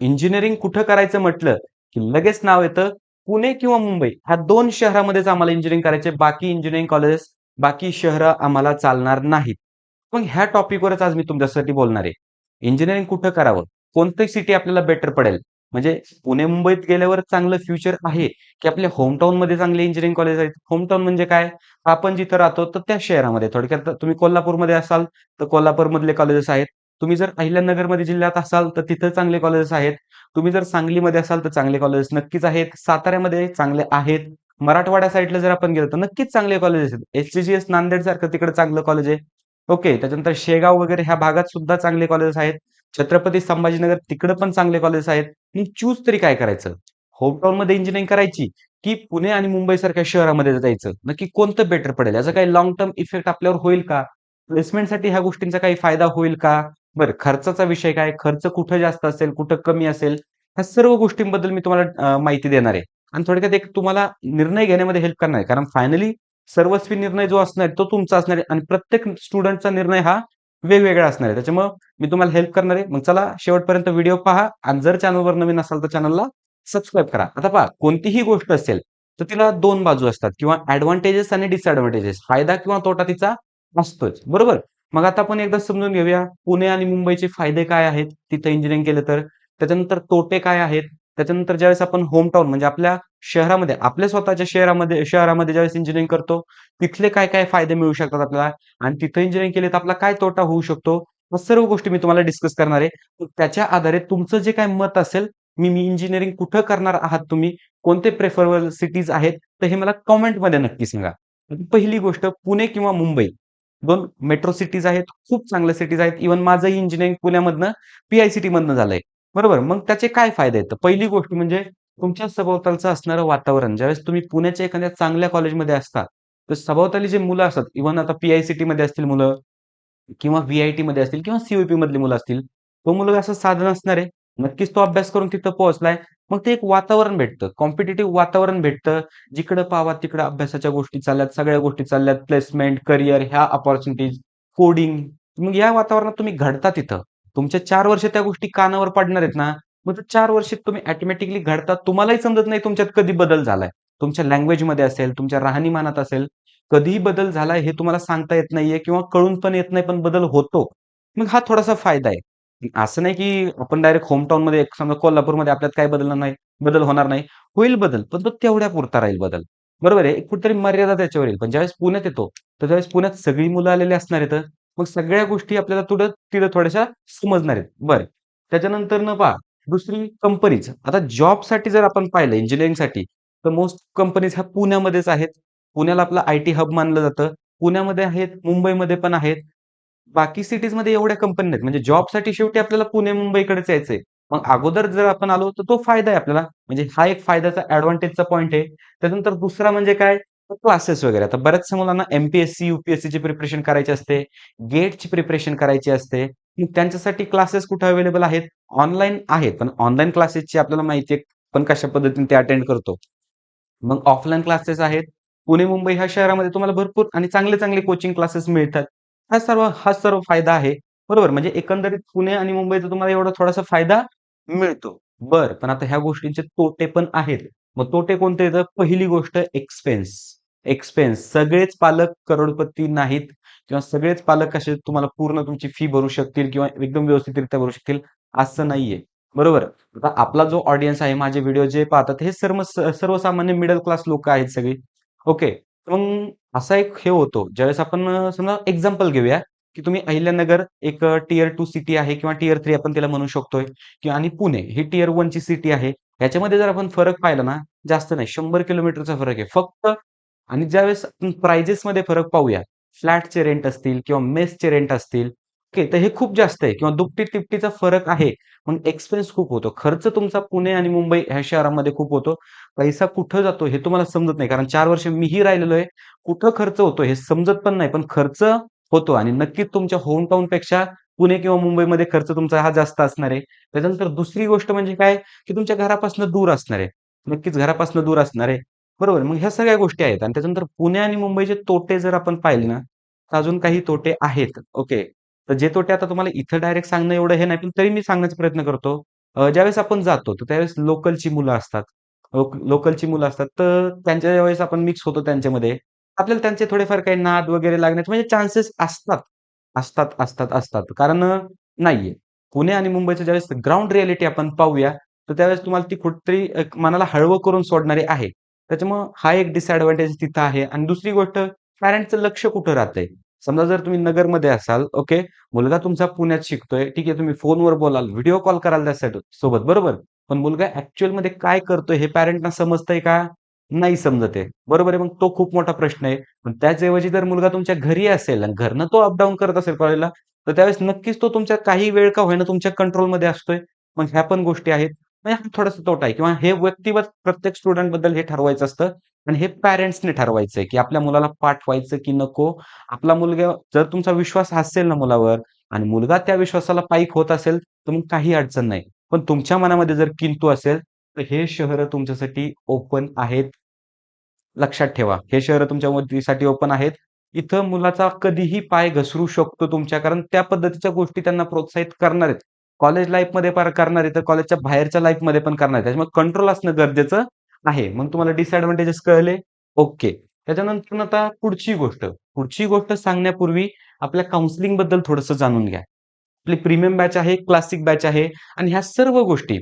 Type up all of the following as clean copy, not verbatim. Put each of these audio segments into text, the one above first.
Engineering कुठं करायचं म्हटलं, की लगेच नाव येतं पुणे किंवा मुंबई ह्या 2 शहरामध्येच आम्हाला इंजिनिअरिंग करायचे. बाकी इंजिनिअरिंग कॉलेजेस, बाकी शहरं आम्हाला चालणार नाहीत. मग ह्या टॉपिकवरच आज मी तुमच्यासाठी बोलणार आहे. इंजिनिअरिंग कुठं करावं? कोणती सिटी आपल्याला बेटर पडेल? म्हणजे पुणे, मुंबईत गेल्यावर चांगलं फ्युचर आहे, की आपल्या होमटाउनमध्ये चांगले इंजिनिअरिंग कॉलेज आहेत? होमटाउन म्हणजे काय? आपण जिथं राहतो तर त्या शहरामध्ये. थोडक्यात तुम्ही कोल्हापूरमध्ये असाल, तर कोल्हापूरमधले कॉलेजेस आहेत. तुम्ही जर अहिल्यानगरमध्ये जिल्ह्यात असाल, तर तिथं चांगले कॉलेजेस आहेत. तुम्ही जर सांगलीमध्ये असाल, तर चांगले कॉलेजेस नक्कीच आहेत. साताऱ्यामध्ये चांगले आहेत. मराठवाड्या साईडला जर आपण गेलो, तर नक्कीच चांगले कॉलेजेस आहेत. एचसीजीएस नांदेडसारखं तिकडे चांगलं कॉलेज आहे. ओके. त्याच्यानंतर शेगाव वगैरे ह्या भागात सुद्धा चांगले कॉलेजेस आहेत. छत्रपती संभाजीनगर तिकडे पण चांगले कॉलेजेस आहेत. मग चूज तरी काय करायचं? होमटाउनमध्ये इंजिनिअरिंग करायची, की पुणे आणि मुंबईसारख्या शहरामध्ये जायचं? नक्की कोणतं बेटर पडेल? याचा काही लाँग टर्म इफेक्ट आपल्यावर होईल का? प्लेसमेंटसाठी ह्या गोष्टींचा काही फायदा होईल का? बरं, खर्चाचा विषय काय? खर्च कुठं जास्त असेल, कुठं कमी असेल? ह्या सर्व गोष्टींबद्दल मी तुम्हाला माहिती देणार आहे. आणि थोडक्यात एक तुम्हाला निर्णय घेण्यामध्ये हेल्प करणार आहे. कारण फायनली सर्वस्वी निर्णय जो असणार आहे, तो तुमचा असणार आहे आणि प्रत्येक स्टुडंटचा निर्णय हा वेगवेगळा असणार आहे. त्याच्यामुळं मी तुम्हाला हेल्प करणार आहे. मग चला शेवटपर्यंत व्हिडिओ पहा आणि जर चॅनलवर नवीन असाल तर चॅनलला सबस्क्राईब करा. आता पहा कोणतीही गोष्ट असेल, तर तिला 2 बाजू असतात किंवा ॲडव्हांटेजेस आणि डिसएडव्हांटेजेस फायदा किंवा तोटा तिचा असतोच. बरोबर? मग आता आपण एकदा समजून घेऊया पुणे आणि मुंबईचे फायदे काय आहेत तिथं इंजिनिअरिंग केलं तर? त्याच्यानंतर तोटे काय आहेत? त्याच्यानंतर ज्यावेळेस आपण होमटाउन म्हणजे आपल्या शहरामध्ये, आपल्या स्वतःच्या शहरामध्ये ज्यावेळेस इंजिनिअरिंग करतो, तिथले काय-काय फायदे मिळू शकतात आपल्याला आणि तिथं इंजिनिअरिंग केले तर आपला काय तोटा होऊ शकतो? या सर्व गोष्टी मी तुम्हाला डिस्कस करणार आहे. तर त्याच्या आधारे तुमचं जे काही मत असेल, मी इंजिनिअरिंग कुठं करणार आहात तुम्ही? कोणते प्रेफरेबल सिटीज आहेत? तर हे मला कमेंटमध्ये नक्की सांगा. पहिली गोष्ट पुणे किंवा मुंबई 2 मेट्रो सिटीज आहेत. खूप चांगल्या सिटीज आहेत. इव्हन माझंही इंजिनिअरिंग पुण्यामधनं पी-आय-सी-टीमधनं झालंय. बरोबर. मग त्याचे काय फायदे आहेत? तर पहिली गोष्ट म्हणजे तुमच्या सभोवतालचं असणारं वातावरण. ज्यावेळेस तुम्ही पुण्याच्या एखाद्या चांगल्या कॉलेजमध्ये असता, तर सभोवताली जे मुलं असतात, इव्हन आता पी-आय-सी-टीमध्ये असतील मुलं किंवा व्ही-आय-टीमध्ये असतील किंवा सी मधली मुलं असतील. तो मुलगा असं साधं नसणार आहे. नक्कीच तो अभ्यास करून तिथं पोहोचलाय. मग ते एक वातावरण भेटतं. कॉम्पिटिटिव्ह वातावरण भेटतं. जिकडं पाहावा तिकडं अभ्यासाच्या गोष्टी चालल्यात, सगळ्या गोष्टी चालल्यात. प्लेसमेंट, करियर ह्या अपॉर्च्युनिटीज, कोडिंग. मग या वातावरणात तुम्ही घडता तिथं. तुमच्या 4 वर्ष त्या गोष्टी कानावर पडणार आहेत ना, मग त्या 4 वर्षात तुम्ही ऑटोमॅटिकली घडता. तुम्हालाही समजत नाही तुमच्यात कधी बदल झालाय. तुमच्या लँग्वेजमध्ये असेल, तुमच्या राहणीमानात असेल. कधीही बदल झालाय हे तुम्हाला सांगता येत नाहीये किंवा कळून पण येत नाही, पण बदल होतो. मग हा थोडासा फायदा आहे. असं नाही की आपण डायरेक्ट होमटाउनमध्ये समजा कोल्हापूरमध्ये आपल्यात काही बदल होणार नाही. होईल बदल, पण तो तेवढ्यापुरता राहील बदल. बरोबर आहे. कुठेतरी मर्यादा त्याच्यावर येईल. पण ज्यावेळेस पुण्यात येतो, तर त्यावेळेस पुण्यात सगळी मुलं आलेली असणार आहेत. मग सगळ्या गोष्टी आपल्याला तिथं थोड्याशा समजणार आहेत. बरं. त्याच्यानंतर पहा दुसरी कंपनीज. आता जॉबसाठी जर आपण पाहिलं इंजिनिअरिंगसाठी, तर मोस्ट कंपनीज ह्या पुण्यामध्येच आहेत. पुण्याला आपलं आय-टी हब मानलं जातं. पुण्यामध्ये आहेत, मुंबईमध्ये पण आहेत. बाकी सिटीजमध्ये एवढ्या कंपनी नाहीत. म्हणजे जॉबसाठी शेवटी आपल्याला पुणे, मुंबईकडेच यायचंय. मग अगोदर जर आपण आलो, तर तो फायदा आहे आपल्याला. म्हणजे हा एक फायद्याचा ॲडव्हांटेजचा पॉइंट आहे. त्यानंतर दुसरा म्हणजे काय? क्लासेस वगैरे. आता बऱ्याचशा मुलांना एम-पी-एस-सी, यू-पी-एस-सीची प्रिपरेशन करायची असते. गेटची प्रिपरेशन करायची असते. मग त्यांच्यासाठी क्लासेस कुठे अवेलेबल आहेत? ऑनलाईन आहेत. पण ऑनलाईन क्लासेसची आपल्याला माहिती आहे, आपण कशा पद्धतीने ते अटेंड करतो. मग ऑफलाईन क्लासेस आहेत. पुणे, मुंबई ह्या शहरामध्ये तुम्हाला भरपूर आणि चांगले-चांगले कोचिंग क्लासेस मिळतात. हा सर्व फायदा आहे. बरोबर. म्हणजे एकंदरीत पुणे आणि मुंबईचा तुम्हाला एवढा थोडासा फायदा मिळतो. बरं, पण आता ह्या गोष्टींचे तोटे पण आहेत. मग तोटे कोणते येतात? पहिली गोष्ट एक्सपेन्स. एक्सपेन्स. सगळेच पालक करोडपती नाहीत किंवा सगळेच पालक कसे तुम्हाला पूर्ण तुमची फी भरू शकतील किंवा एकदम व्यवस्थितरित्या भरू शकतील असं नाहीये. बरोबर. आता आपला जो ऑडियन्स आहे, माझे व्हिडिओ जे पाहतात हे सर्वसामान्य मिडल क्लास लोकं आहेत सगळी. ओके. मग असा एक हे होतो, ज्यावेळेस आपण समजा एक्झाम्पल घेऊया, की तुम्ही अहिल्यानगर एक टियर 2 सिटी आहे किंवा टियर 3 आपण त्याला म्हणू शकतोय किंवा आणि पुणे ही टियर 1 ची सिटी आहे. ह्याच्यामध्ये जर आपण फरक पाहिला ना, जास्त नाही 100 किलोमीटरचा फरक आहे. फक्त आणि ज्यावेळेस आपण प्राइजेसमध्ये फरक पाहूया, फ्लॅटचे रेंट असतील किंवा मेसचे रेंट असतील, ओके. तर हे खूप जास्त आहे किंवा दुपटी-तिपटीचा फरक आहे. मग एक्सपेन्स खूप होतो. खर्च तुमचा पुणे आणि मुंबई ह्या शहरामध्ये खूप होतो. पैसा कुठं जातो हे तुम्हाला समजत नाही. कारण 4 वर्ष मीही राहिलेलो आहे. कुठं खर्च होतो हे समजत पण नाही. पण खर्च होतो आणि नक्कीच तुमच्या होमटाउनपेक्षा पुणे किंवा मुंबईमध्ये खर्च तुमचा हा जास्त असणार आहे. त्याच्यानंतर दुसरी गोष्ट म्हणजे काय, की तुमच्या घरापासून दूर असणार आहे. नक्कीच घरापासून दूर असणार आहे. बरोबर. मग ह्या सगळ्या गोष्टी आहेत आणि त्याच्यानंतर पुणे आणि मुंबईचे तोटे जर आपण पाहिले ना, तर अजून काही तोटे आहेत. ओके. तर जे तोटे आता तुम्हाला इथं डायरेक्ट सांगणं एवढं हे नाही, पण तरी मी सांगण्याचा प्रयत्न करतो. ज्यावेळेस आपण जातो, तर त्यावेळेस लोकलची मुलं असतात. लोकलची मुलं असतात, तर त्यांच्या ज्यावेळेस आपण मिक्स होतो त्यांच्यामध्ये, आपल्याला त्यांचे थोडेफार काही नाद वगैरे लागण्याचे म्हणजे चान्सेस असतात. असतात. कारण नाहीये. पुणे आणि मुंबईचं ज्यावेळेस ग्राउंड रिॲलिटी आपण पाहूया, तर त्यावेळेस तुम्हाला ती कुठेतरी एक मनाला हळवं करून सोडणारी आहे. त्याच्यामुळं हा एक डिसएडव्हांटेज तिथं आहे आणि दुसरी गोष्ट पॅरेंट्सचं लक्ष कुठं राहतंय. समजा जर तुम्ही नगरमध्ये असाल, ओके. मुलगा तुमचा पुण्यात शिकतोय, ठीक आहे. तुम्ही फोनवर बोलाल, व्हिडिओ कॉल कराल त्या सोबत, बरोबर. पण मुलगा ॲक्चुअलमध्ये काय करतोय हे पॅरेंटना समजतंय का? नाही समजत आहे. बरोबर आहे. मग तो खूप मोठा प्रश्न आहे. पण त्याचऐवजी जर मुलगा तुमच्या घरी असेल आणि घरनं तो अपडाऊन करत असेल कॉलेजला, तर त्यावेळेस नक्कीच तो तुमच्या काही वेळ का होईना तुमच्या कंट्रोलमध्ये असतोय. मग ह्या पण गोष्टी आहेत. म्हणजे हा थोडासा तोटा आहे किंवा हे व्यक्तिगत प्रत्येक स्टुडंटबद्दल हे ठरवायचं असतं आणि हे पॅरेंट्सने ठरवायचंय, की आपल्या मुलाला पाठवायचं की नको. आपला मुलगा जर तुमचा विश्वास असेल ना मुलावर आणि मुलगा त्या विश्वासाला पाईक होत असेल, तर मग काही अडचण नाही. पण तुमच्या मनामध्ये जर किंतु असेल, तर हे शहरं तुमच्यासाठी ओपन आहेत. लक्षात ठेवा, हे शहरं तुमच्या मदतीसाठी ओपन आहेत. इथं मुलाचा कधीही पाय घसरू शकतो तुमच्या, कारण त्या पद्धतीच्या गोष्टी त्यांना प्रोत्साहित करणार आहेत. कॉलेज लाईफमध्ये पार करणार आहेत, तर कॉलेजच्या बाहेरच्या लाईफमध्ये पण करणार आहेत. त्याच्यामुळे कंट्रोल असणं गरजेचं आहे. मग तुम्हाला डिसएडव्हांटेजेस कळले? ओके. त्याच्यानंतर आता पुढची गोष्ट. पुढची गोष्ट सांगण्यापूर्वी आपल्या काउन्सिलिंगबद्दल थोडंसं जाणून घ्या. आपली प्रीमियम बॅच आहे, क्लासिक बॅच आहे आणि ह्या सर्व गोष्टी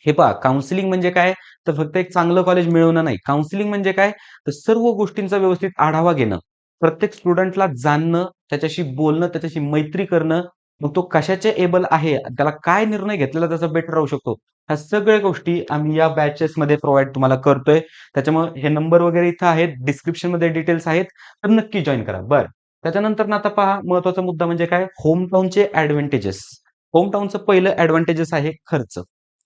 हे पहा काउन्सिलिंग म्हणजे काय? तर फक्त एक चांगलं कॉलेज मिळवणं नाही. काउन्सिलिंग म्हणजे काय? तर सर्व गोष्टींचा व्यवस्थित आढावा घेणं. प्रत्येक स्टुडंटला जाणणं, त्याच्याशी बोलणं, त्याच्याशी मैत्री करणं. मग तो कशाचे एबल आहे, त्याला काय निर्णय घेतलेला त्याचा बेटर राहू शकतो. ह्या सगळ्या गोष्टी आम्ही या बॅचेसमध्ये प्रोव्हाईड तुम्हाला करतोय. त्याच्यामुळे हे नंबर वगैरे इथं आहेत. डिस्क्रिप्शनमध्ये डिटेल्स आहेत. तर नक्की जॉइन करा. बरं. त्याच्यानंतर ना आता पहा महत्त्वाचा मुद्दा म्हणजे काय? होम टाउनचे एडव्हांटेजेस. होम टाउनचं पहिलं एडव्हांटेजेस आहे खर्च.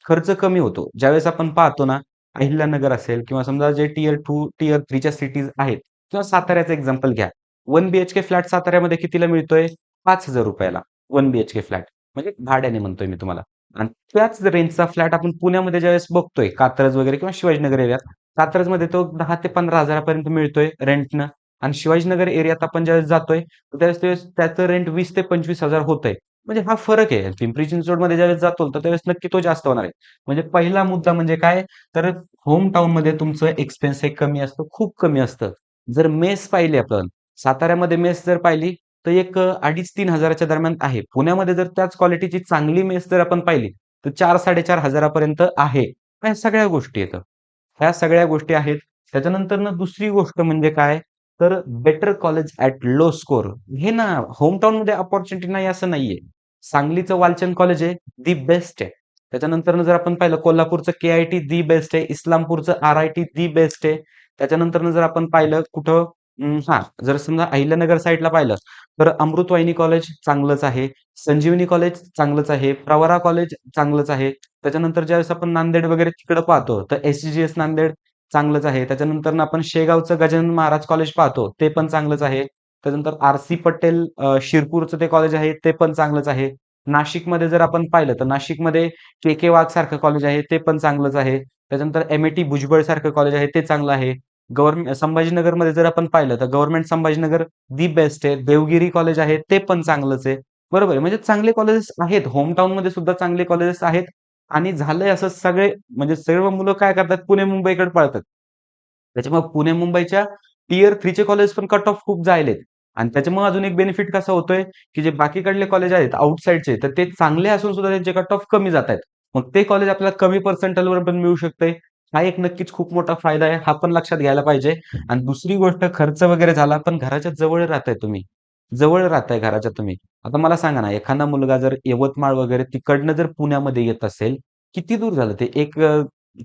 खर्च कमी होतो. ज्यावेळेस आपण पाहतो ना, अहिल्यानगर असेल किंवा समजा जे टियर 2, टियर 3 च्या सिटीज आहेत किंवा साताऱ्याचं एक्झाम्पल घ्या. 1 बीएचके फ्लॅट साताऱ्यामध्ये कितीला मिळतोय? ₹5,000 ला 1 बीएचके फ्लॅट. म्हणजे भाड्याने म्हणतोय मी तुम्हाला. आणि त्याच रेंजचा फ्लॅट आपण पुण्यामध्ये ज्यावेळेस बघतोय, कात्रज वगैरे किंवा शिवाजीनगर एरियात. कात्रजमध्ये तो 10,000 ते 15,000 पर्यंत मिळतोय रेंटनं आणि शिवाजीनगर एरियात आपण ज्यावेळेस जातोय, तर त्यावेळेस त्याचं रेंट 20,000 ते 25,000 होतंय. म्हणजे हा फरक आहे. पिंपरी चिंचवडमध्ये ज्यावेळेस जातो, तर त्यावेळेस नक्की तो जास्त होणार आहे. म्हणजे पहिला मुद्दा म्हणजे काय? तर होम टाउनमध्ये तुमचं एक्सपेन्स हे कमी असतं, खूप कमी असतं. जर मेस पाहिली आपण, साताऱ्यामध्ये मेस जर पाहिली, तर एक 2,500-3,000 च्या दरम्यान आहे. पुण्यामध्ये जर त्याच क्वालिटीची चांगली मेस जर आपण पाहिली, तर 4,000-4,500 पर्यंत आहे. ह्या सगळ्या गोष्टी येतात. ह्या सगळ्या गोष्टी आहेत. त्याच्यानंतरनं दुसरी गोष्ट म्हणजे काय? तर better college at low score. हे ना होम टाउनमध्ये अपॉर्च्युनिटी नाही असं नाहीये. सांगलीचं वालचंद कॉलेज आहे, दी बेस्ट आहे. त्याच्यानंतरनं जर आपण पाहिलं कोल्हापूरचं के-आय-टी दी बेस्ट आहे. इस्लामपूरचं आर-आय-टी दी बेस्ट आहे. त्याच्यानंतरनं जर आपण पाहिलं कुठं जर समजा अहिल्यानगर साइडला पाहिलं, तर अमृतवाहिनी कॉलेज चांगलंच आहे. संजीवनी कॉलेज चांगलंच आहे. प्रवरा कॉलेज चांगलंच आहे. त्याच्यानंतर ज्यावेळेस आपण नांदेड वगैरे तिकडं पाहतो, तर एस-सी-जी-एस नांदेड चांगलंच आहे. त्याच्यानंतरनं आपण शेगावचं गजानन महाराज कॉलेज पाहतो, ते पण चांगलंच आहे. त्याच्यानंतर आर.सी. पटेल शिरपूरचं ते कॉलेज आहे, ते पण चांगलंच आहे. नाशिकमध्ये जर आपण पाहिलं, तर नाशिकमध्ये के.के. वाघ सारखं कॉलेज आहे, ते पण चांगलंच आहे. त्याच्यानंतर एम.ए.टी. भुजबळ सारखं कॉलेज आहे, ते चांगलं आहे. संभाजीनगरमध्ये जर आपण पाहिलं, तर गव्हर्नमेंट संभाजीनगर दी बेस्ट आहे. देवगिरी कॉलेज आहे, ते पण चांगलंच आहे. बरोबर आहे. म्हणजे चांगले कॉलेजेस आहेत. होम टाउनमध्ये सुद्धा चांगले कॉलेजेस आहेत आणि झालंय असं सगळे म्हणजे सर्व मुलं काय करतात, पुणे-मुंबईकडे पळतात. त्याच्यामुळे पुणे-मुंबईच्या टियर 3 चे कॉलेज पण कट ऑफ खूप जायलेत आणि त्याच्यामुळे अजून एक बेनिफिट कसा होतोय, की जे बाकीकडले कॉलेज आहेत आउटसाइडचे, तर ते चांगले असून सुद्धा त्यांचे कट ऑफ कमी जातायत. मग ते कॉलेज आपल्याला कमी पर्सेंटाईलवर पण मिळू शकतंय. हा एक नक्कीच खूप मोठा फायदा आहे. हा पण लक्षात घ्यायला पाहिजे. आणि दुसरी गोष्ट खर्च वगैरे झाला, पण घराच्या जवळ राहताय तुम्ही. जवळ राहताय घराच्या तुम्ही. आता मला सांगा ना, एखादा मुलगा जर यवतमाळ वगैरे तिकडनं जर पुण्यामध्ये येत असेल, किती दूर झालं ते?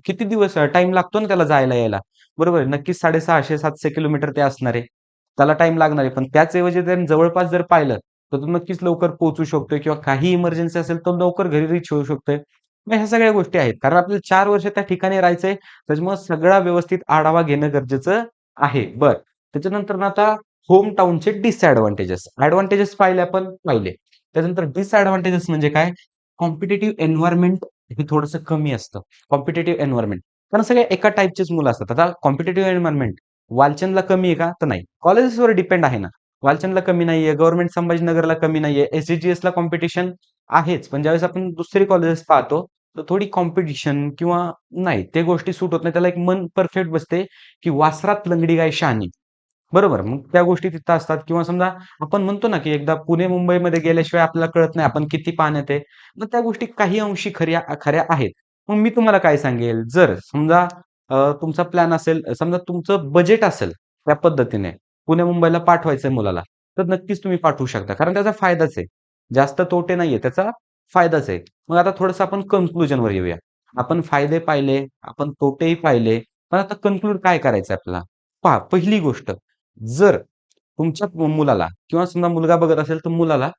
किती दिवस टाईम लागतो ना त्याला जायला यायला. बरोबर आहे. नक्कीच 650-700 किलोमीटर ते असणार आहे. त्याला टाईम लागणार आहे. पण त्याच ऐवजी त्याने जवळपास जर पाहिलं, तर तो नक्कीच लवकर पोहोचू शकतोय किंवा काही इमर्जन्सी असेल, तर लवकर घरी रीच होऊ शकतोय. मग ह्या सगळ्या गोष्टी आहेत. कारण आपल्याला 4 वर्ष त्या ठिकाणी राहायचंय. त्याच्यामुळे सगळा व्यवस्थित आढावा घेणं गरजेचं आहे. बरं. त्याच्यानंतर ना आता होम टाउनचे डिसएडव्हांटेजेस. एडव्हांटेजेस पाहिले आपण पाहिले. त्याच्यानंतर डिसएडव्हांटेजेस म्हणजे काय? कॉम्पिटिटिव्ह एन्व्हायर्नमेंट हे थोडंसं कमी असतं. Competitive environment. कारण सगळे एका टाइपचेच मुलं असतात. आता कॉम्पिटिटिव्ह एन्व्हायर्नमेंट वालचंदला कमी आहे का? तर नाही. कॉलेजेसवर डिपेंड आहे ना. वालचंदला कमी नाहीये, गव्हर्नमेंट संभाजीनगरला कमी नाहीये, एस-सी-जी-एसला कॉम्पिटिशन आहेच. पण ज्यावेळेस आपण दुसरी कॉलेजेस पाहतो, तर थोडी कॉम्पिटिशन किंवा नाही, ते गोष्टी सूट होत नाही. त्याला एक मन परफेक्ट बसते, की वासरात लंगडी गाय शहाणी. बरोबर. मग त्या गोष्टी तिथं असतात किंवा समजा आपण म्हणतो ना, की एकदा पुणे-मुंबईमध्ये गेल्याशिवाय आपल्याला कळत नाही आपण किती पाण्यात आहे. मग त्या गोष्टी काही अंशी खऱ्या आहेत. मग मी तुम्हाला काय सांगेल, जर समजा तुमचा प्लॅन असेल, समजा तुमचं बजेट असेल त्या पद्धतीने पुणे-मुंबईला पाठवायचंय मुलाला, तर नक्कीच तुम्ही पाठवू शकता. कारण त्याचा फायदाच आहे. जास्त तोटे नाहीये, त्याचा फायदाच आहे. मग आता थोडंसं आपण कन्क्लुजनवर येऊया. आपण फायदे पाहिले, आपण तोटेही पाहिले. पण आता कन्क्लूड काय करायचंय आपल्याला? पहा, पहिली गोष्ट जर तुमच्या मुलाला किंवा समजा मुलगा बघत असेल तर मुलाला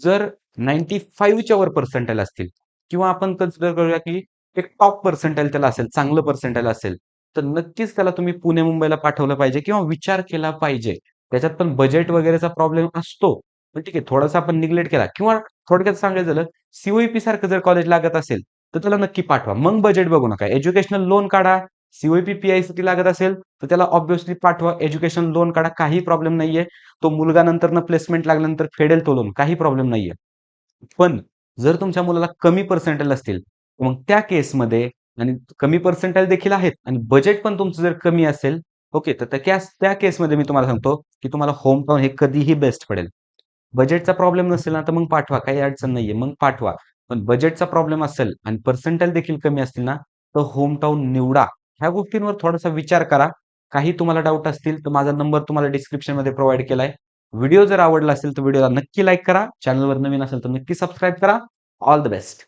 जर 95 च्या वर पर्सेंटाइल असतील किंवा आपण कन्सिडर करूया की एक टॉप पर्सेंटाइल त्याला असेल, चांगलं पर्सेंटाइल असेल, तर नक्कीच त्याला तुम्ही पुणे-मुंबईला पाठवलं पाहिजे किंवा विचार केला पाहिजे. त्याच्यात पण बजेट वगैरेचा प्रॉब्लेम असतो. पण ठीक आहे, थोडासा आपण निग्लेक्ट केला किंवा थोडक्यात सांगायचं झालं, सी सारखं जर कॉलेज लागत असेल, तर त्याला नक्की पाठवा. मग बजेट बघू नका. एज्युकेशनल लोन काढा. सी-ओ-ई-पी, पी-आय-साठी लागत असेल, तर त्याला ऑब्व्हियसली पाठवा. एज्युकेशन लोन काढा. काही प्रॉब्लेम नाहीये. तो मुलगा नंतरनं प्लेसमेंट लागल्यानंतर फेडेल तो लोन. काही प्रॉब्लेम नाहीये. पण जर तुमच्या मुलाला कमी पर्सेंटाइल असतील, मग त्या केसमध्ये आणि कमी पर्सेंटाइल देखील आहेत आणि बजेट पण तुमचं जर कमी असेल, ओके, तर त्या केसमध्ये मी तुम्हाला सांगतो, की तुम्हाला होम टाउन हे कधीही बेस्ट पडेल. बजेटचा प्रॉब्लेम नसेल ना, तर मग पाठवा. काही अडचण नाहीये. मग पाठवा. पण बजेटचा प्रॉब्लेम असेल आणि पर्सेंटाइल देखील कमी असतील ना, तर होम टाउन निवडा. ह्या गोष्टींवर थोडासा विचार करा. काही तुम्हाला डाऊट असतील, तर माझा नंबर तुम्हाला डिस्क्रिप्शनमध्ये प्रोव्हाईड केलाय. व्हिडिओ जर आवडला असेल, तर व्हिडिओला नक्की लाईक करा. चॅनलवर नवीन असेल, तर नक्की सबस्क्राईब करा. All the best.